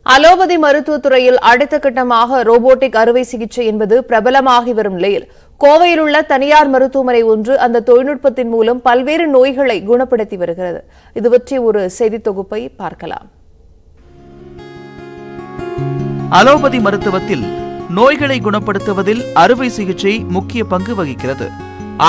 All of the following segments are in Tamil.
அலோபதி மருத்துவத்துறையில் அடுத்த கட்டமாக ரோபோட்டிக் அறுவை சிகிச்சை என்பது பிரபலமாகி வரும் நிலையில் கோவையில் உள்ள தனியார் மருத்துவமனை ஒன்று அந்த தொழில்நுட்பத்தின் மூலம் பல்வேறு நோய்களை குணப்படுத்தி வருகிறது. இது பற்றி ஒரு செய்தி தொகுப்பை பார்க்கலாம். அலோபதி மருத்துவத்தில் நோய்களை குணப்படுத்துவதில் அறுவை சிகிச்சை முக்கிய பங்கு வகிக்கிறது.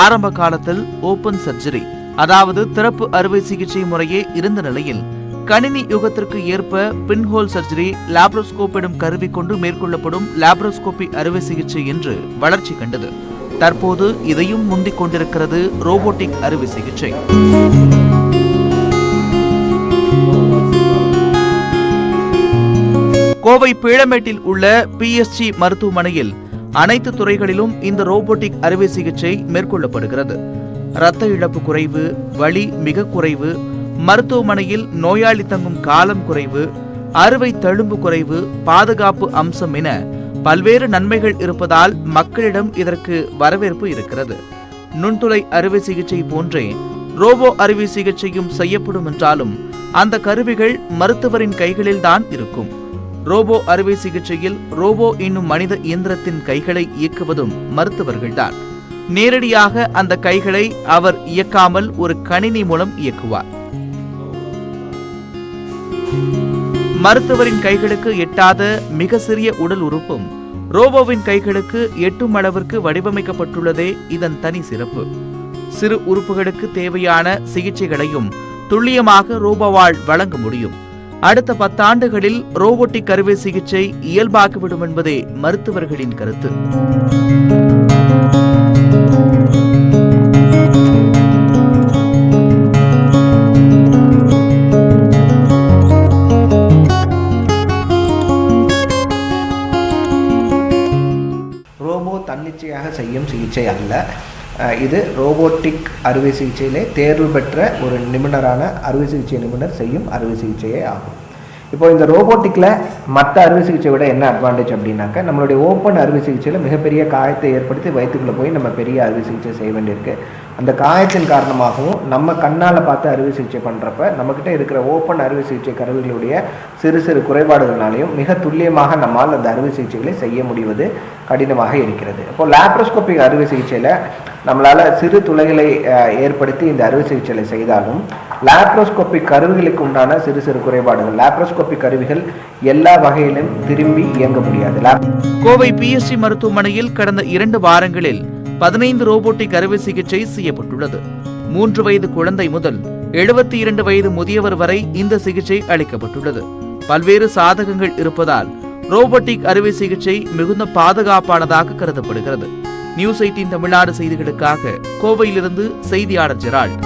ஆரம்ப காலத்தில் ஓபன் சர்ஜரி, அதாவது திறப்பு அறுவை சிகிச்சை முறையே இருந்த நிலையில் கணினி யுகத்திற்கு ஏற்ப பின்ஹோல் சர்ஜரி, லாப்ரோஸ்கோப் எனும் கருவி கொண்டு மேற்கொள்ளப்படும் லாப்ரோஸ்கோபி அறுவை சிகிச்சை என்று வளர்ச்சி கண்டது. தற்போது இதையும் முந்திக் கொண்டிருக்கிறது ரோபோட்டிக் அறுவை சிகிச்சை. கோவை பீளமேட்டில் உள்ள PSG மருத்துவமனையில் அனைத்து துறைகளிலும் இந்த ரோபோட்டிக் அறுவை சிகிச்சை மேற்கொள்ளப்படுகிறது. இரத்த இழப்பு குறைவு, வலி மிக குறைவு, மருத்துவமனையில் நோயாளி தங்கும் காலம் குறைவு, அறுவை தழும்பு குறைவு, பாதுகாப்பு அம்சம் என பல்வேறு நன்மைகள் இருப்பதால் மக்களிடம் இதற்கு வரவேற்பு இருக்கிறது. நுண்துளை அறுவை சிகிச்சை போன்றே ரோபோ அறுவை சிகிச்சையும் செய்யப்படும் என்றாலும் அந்த கருவிகள் மருத்துவரின் கைகளில்தான் இருக்கும். ரோபோ அறுவை சிகிச்சையில் ரோபோ என்னும் மனித இயந்திரத்தின் கைகளை இயக்குவதும் மருத்துவர்கள்தான். நேரடியாக அந்த கைகளை அவர் இயக்காமல் ஒரு கணினி மூலம் இயக்குவார். மருத்துவரின் கைகளுக்கு எட்டாத மிக சிறிய உடல் உறுப்பும் ரோபோவின் கைகளுக்கு எட்டும் அளவிற்கு வடிவமைக்கப்பட்டுள்ளதே இதன் தனி சிறப்பு. சிறு உறுப்புகளுக்கு தேவையான சிகிச்சைகளையும் துல்லியமாக ரோபோவால் வழங்க முடியும். அடுத்த 10 ஆண்டுகளில் ரோபோட்டிக் அறுவை சிகிச்சை இயல்பாகிவிடும் என்பதே மருத்துவர்களின் கருத்து. ரோபோ தன்னிச்சையாக செய்யும் சிகிச்சை அல்ல. இது ரோபோட்டிக் அறுவை சிகிச்சையிலே தேர்வு பெற்ற ஒரு நிபுணரான அறுவை சிகிச்சை நிபுணர் செய்யும் அறுவை சிகிச்சையே ஆகும். இப்போ இந்த ரோபோட்டிக்கில் மற்ற அறுவை சிகிச்சை விட என்ன அட்வான்டேஜ் அப்படின்னாக்கா, நம்மளுடைய ஓப்பன் அறுவை சிகிச்சையில் மிகப்பெரிய காயத்தை ஏற்படுத்தி வயிற்றுக்குள்ளே போய் நம்ம பெரிய அறுவை சிகிச்சை செய்ய வேண்டியிருக்கு. அந்த காயத்தின் காரணமாகவும் நம்ம கண்ணால் பார்த்து அறுவை சிகிச்சை பண்ணுறப்ப நம்மக்கிட்ட இருக்கிற ஓப்பன் அறுவை சிகிச்சை கருவிகளுடைய சிறு சிறு குறைபாடுகளாலையும் மிக துல்லியமாக நம்மால் அந்த அறுவை சிகிச்சைகளை செய்ய முடிவது கடினமாக இருக்கிறது. இப்போ லாப்ரோஸ்கோபிக் அறுவை சிகிச்சையில் நம்மளால் சிறு துளைகளை ஏற்படுத்தி இந்த அறுவை சிகிச்சைகளை செய்தாலும் லாப்ரோஸ்கோபிக் கருவிகளுக்கு உண்டான சிறு சிறு குறைபாடுகள், லாப்ரோஸ்கோபிக் கருவிகள் எல்லா வகையிலும் திரும்பி இயங்க முடியாது. கோவை PSG மருத்துவமனையில் கடந்த 2 வாரங்களில் 15 ரோபோட்டிக் அறுவை சிகிச்சை செய்யப்பட்டுள்ளது. 3 வயது குழந்தை முதல் 72 வயது முதியவர் வரை இந்த சிகிச்சை அளிக்கப்பட்டுள்ளது. பல்வேறு சாதகங்கள் இருப்பதால் ரோபோட்டிக் அறுவை சிகிச்சை மிகுந்த பாதுகாப்பானதாக கருதப்படுகிறது. நியூஸ் 18 தமிழ்நாடு செய்திகளுக்காக கோவையிலிருந்து செய்தியாளர் ஜெரால்ட்.